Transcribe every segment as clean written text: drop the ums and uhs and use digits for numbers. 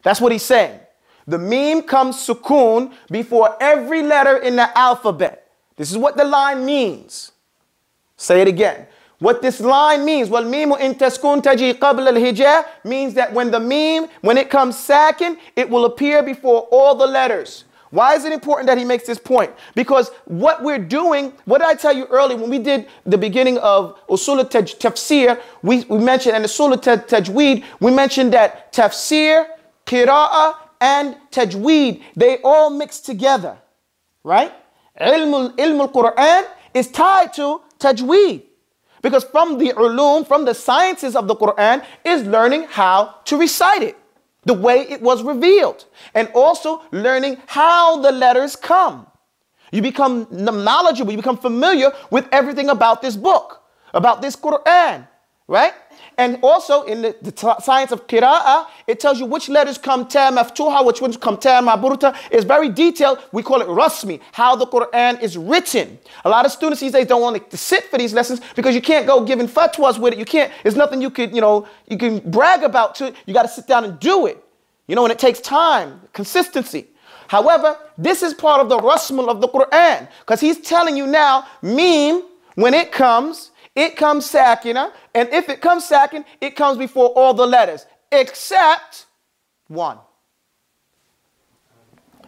That's what he's saying. The meme comes sukoon before every letter in the alphabet. This is what the line means. Say it again. What this line means, وَالْمِيمُ إِن تَسْكُنْ تَجِي قَبْلَ الْهِجَاءِ, means that when the meme, when it comes second, it will appear before all the letters. Why is it important that he makes this point? Because what we're doing, what did I tell you earlier when we did the beginning of Usul al-Tafsir, we mentioned, and Usul al-Tajweed, we mentioned that Tafsir, Qira'ah, and Tajweed, they all mix together, right? Ilm al-Quran is tied to Tajweed. Because from the ulum, from the sciences of the Quran, is learning how to recite it, the way it was revealed, and also learning how the letters come. You become knowledgeable, you become familiar with everything about this book, about this Quran, right? And also in the science of Qira'ah, it tells you which letters come ta maftuha, which ones come ta maburta. It's very detailed. We call it rasmi, how the Quran is written. A lot of students these days don't want to sit for these lessons because you can't go giving fatwas with it. You can't, it's nothing you could, you can brag about to. You got to sit down and do it. And it takes time, consistency. However, this is part of the rasm of the Quran because he's telling you now, meme, when it comes sakina, and if it comes second, it comes before all the letters, except one.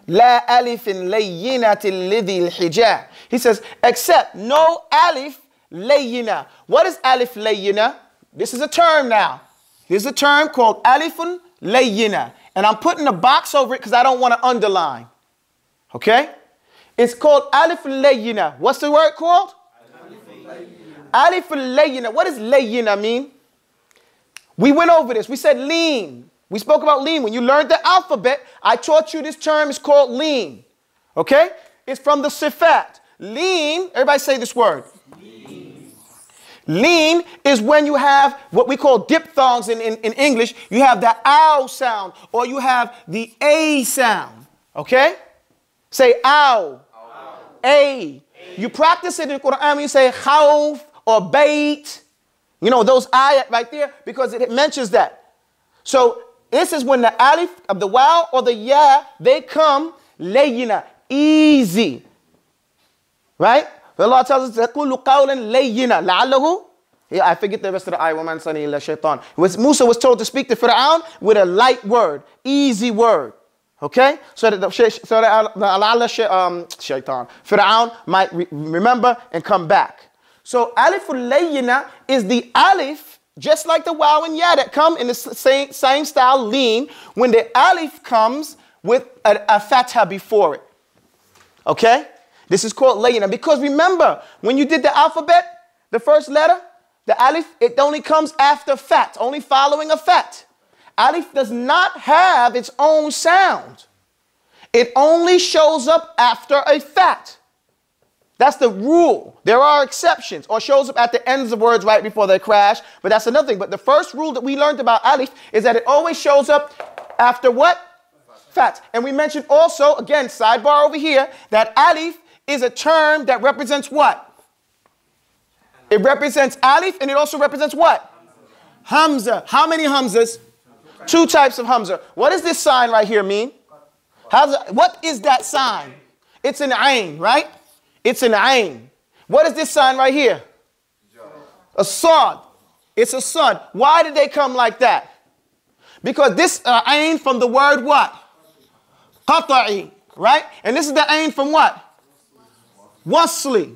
La alifin layyinatin lidhi al-hijah. He says, except no alif layyina. What is alif layyina? This is a term now. This is a term called alifun layyina. And I'm putting a box over it because I don't want to underline. Okay? It's called alifun layyina. What's the word called? Alif al-layyina. What does layyina mean? We went over this. We said lean. We spoke about lean. When you learned the alphabet, I taught you this term is called lean. Okay? It's from the sifat. Lean, everybody say this word. Lean. Lean is when you have what we call diphthongs in English. You have the ow sound or you have the a sound. Okay? Say ow. Ow. A. You practice it in Quran when you say khawf or bait, those ayat right there, because it mentions that. So this is when the alif of the waw or the ya, they come layyina, easy. Right? Allah tells us, تَقُولُ قَوْلًا لَيِّنًا لَعَلَّهُ. Yeah, I forget the rest of the ayah. وَمَنْ سَنِي إِلَّا شَيْطَانٍ. Musa was told to speak to Fir'aun with a light word, easy word. Okay? So that Fir'aun might remember and come back. So alif al-layyina is the alif, just like the waw and ya that come in the same style, lean, when the alif comes with a fatha before it. Okay? This is called layyina. Because remember, when you did the alphabet, the first letter, the alif, it only comes after fat, only following a fat. Alif does not have its own sound. It only shows up after a fat. That's the rule. There are exceptions, or shows up at the ends of words right before they crash, but that's another thing. But the first rule that we learned about alif is that it always shows up after what? Fat. And we mentioned also, again, sidebar over here, that alif is a term that represents what? It represents alif, and it also represents what? Hamza. How many hamzas? Two types of hamza. What does this sign right here mean? What is that sign? It's an ain, right? It's an ain. What is this sign right here? A sad. It's a sad. Why did they come like that? Because this ain from the word what? Qata'i, right? And this is the ain from what? Wasli.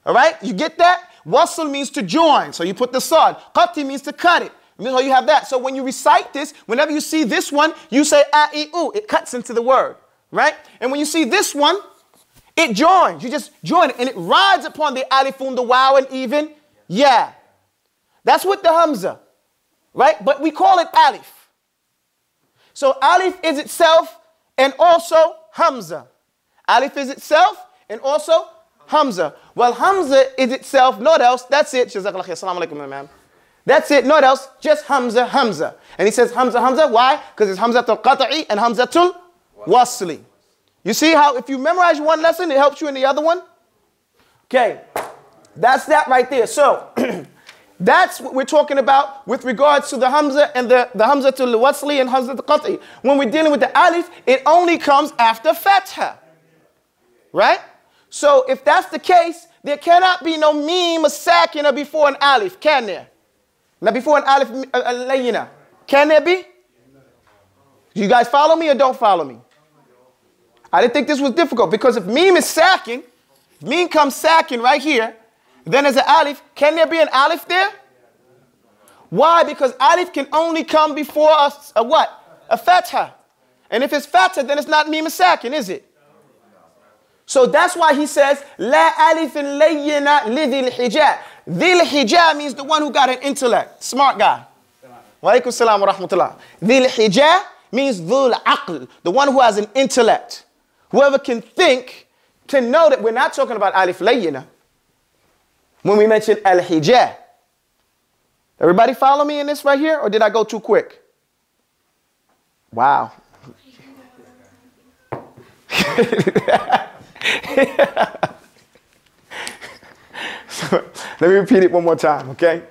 All right? You get that? Wasl means to join. So you put the sad. Qati means to cut it. So you have that. So when you recite this, whenever you see this one, you say a-i-u. It cuts into the word, right? And when you see this one, it joins. You just join it. And it rides upon the alifun, the waw, and even yeah. That's with the hamza, right? But we call it alif. So alif is itself and also hamza. Alif is itself and also hamza. Well, hamza is itself, not else. That's it. Jazakallah khair. Assalamu alaikum, ma'am. That's it, not else, just Hamza, Hamza. And he says Hamza, Hamza, why? Because it's Hamzatul Qata'i and Hamzatul Wasli. You see how if you memorize one lesson, it helps you in the other one? Okay, that's that right there. So, That's what we're talking about with regards to the Hamza and the Hamza to al-Wasli and Hamza to Qat'i. When we're dealing with the Alif, it only comes after Fatha. Right? So if that's the case, there cannot be no Mim or Sakina before an Alif, can there? Now before an Alif Layyina. Can there be? Do you guys follow me or don't follow me? I didn't think this was difficult because if Mim is Sakin, Mim comes Sakin right here, then there's an Alif. Can there be an Alif there? Why? Because Alif can only come before a what? A Fatha. And if it's Fatha, then it's not Mim Sakin, is it? So that's why he says, La alifin layyina lidhil hijab. Dhil hijab means the one who got an intellect. Smart guy. Wa alaikum salam wa rahmatullah. Dhil hijab means dhul aql, the one who has an intellect. Whoever can think, can know that we're not talking about alif layyina when we mention al-hijab. Everybody follow me in this right here, or did I go too quick? Wow. So, let me repeat it one more time, okay?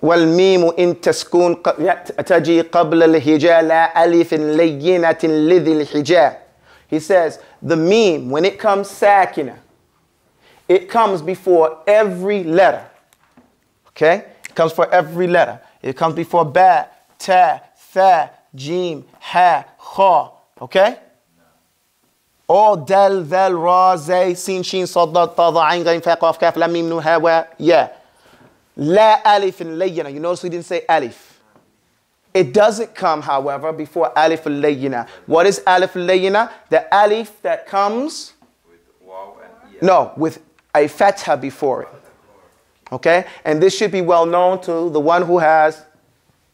والميم إن تسكن تجي قبل الهجاء لا ألف لينة لذي الحجاء. He says the meme, when it comes sakina, it comes before every letter. Okay? It comes for every letter. It comes before ba, ta, tha, jim, ha, kha. Okay? All dal, dhal, ra, zay, sin, shin, sad, dad, ta, dha, ain, ghain, fa, qaf, kaf, lam, mim, nun, ha, wa, ya. La alif and layyina. You notice we didn't say alif. It doesn't come, however, before alif and layyina. What is alif and layyina? The alif that comes with waw and ya. No, with a fatha before it. Okay? And this should be well known to the one who has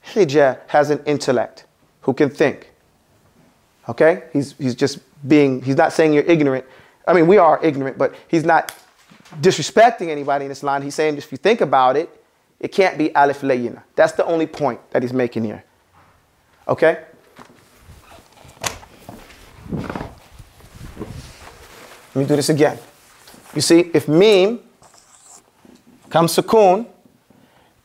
hijab, has an intellect, who can think. Okay? He's just being, he's not saying you're ignorant. I mean, we are ignorant, but he's not disrespecting anybody in this line. He's saying if you think about it, it can't be alif layyina. That's the only point that he's making here. Okay? Let me do this again. You see, if mim comes sukoon,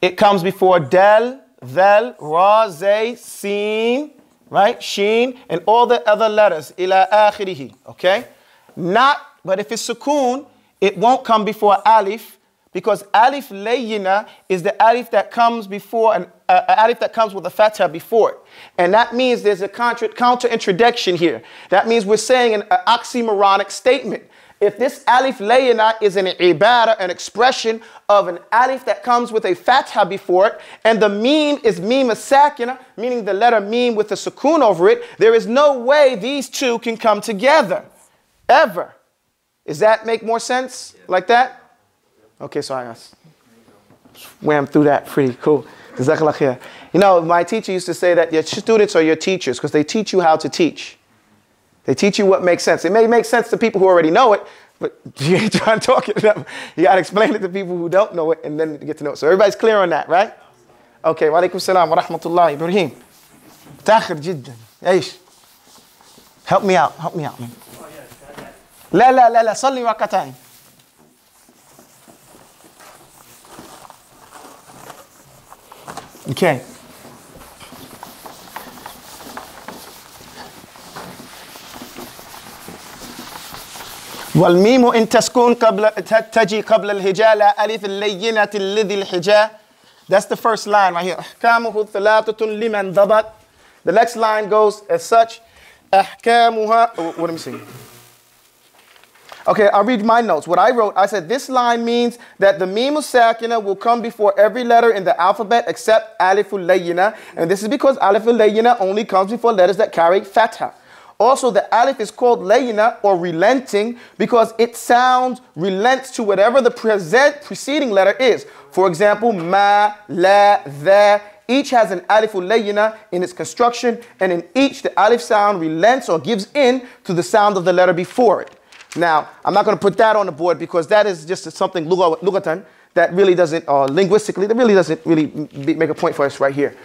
it comes before dal, dhal, ra, zay, sin, right? Sheen, and all the other letters, ila akhirihi. Okay? But if it's sukoon, it won't come before alif, because alif layyina is the alif that comes before an alif that comes with a fatha before it. And that means there's a counter introduction here. That means we're saying an oxymoronic statement. If this alif layyina is an ibara, an expression of an alif that comes with a fatha before it, and the meme is meme sakina, meaning the letter meme with a sukoon over it, there is no way these two can come together, ever. Does that make more sense like that? Okay, so I swam through that pretty cool. You know, my teacher used to say that your students are your teachers because they teach you how to teach. They teach you what makes sense. It may make sense to people who already know it, but you ain't trying to talk it to them. You got to explain it to people who don't know it and then get to know it. So everybody's clear on that, right? Okay, wa alaikum salam wa rahmatullah. Ibrahim. Takhir jiddan. Aish. Help me out, man. لا لا لا لا صلي ركعتين. Okay. والميم إن تسكن تجي قبل الهجاء لا ألف اللينة الذي الحجاء. That's the first line right here. أحكامه ثلاثة لمن ضبط. The next line goes as such. أحكامها. What am I saying? Okay, I'll read my notes. What I wrote, I said this line means that the mim sakina will come before every letter in the alphabet except aliful layyina. And this is because aliful layyina only comes before letters that carry fatha. Also, the alif is called layyina or relenting because it sounds relents to whatever the preceding letter is. For example, ma, la, tha. Each has an aliful layyina in its construction, and in each the alif sound relents or gives in to the sound of the letter before it. Now, I'm not going to put that on the board because that is just something lugatan that really doesn't, linguistically, that really doesn't really make a point for us right here.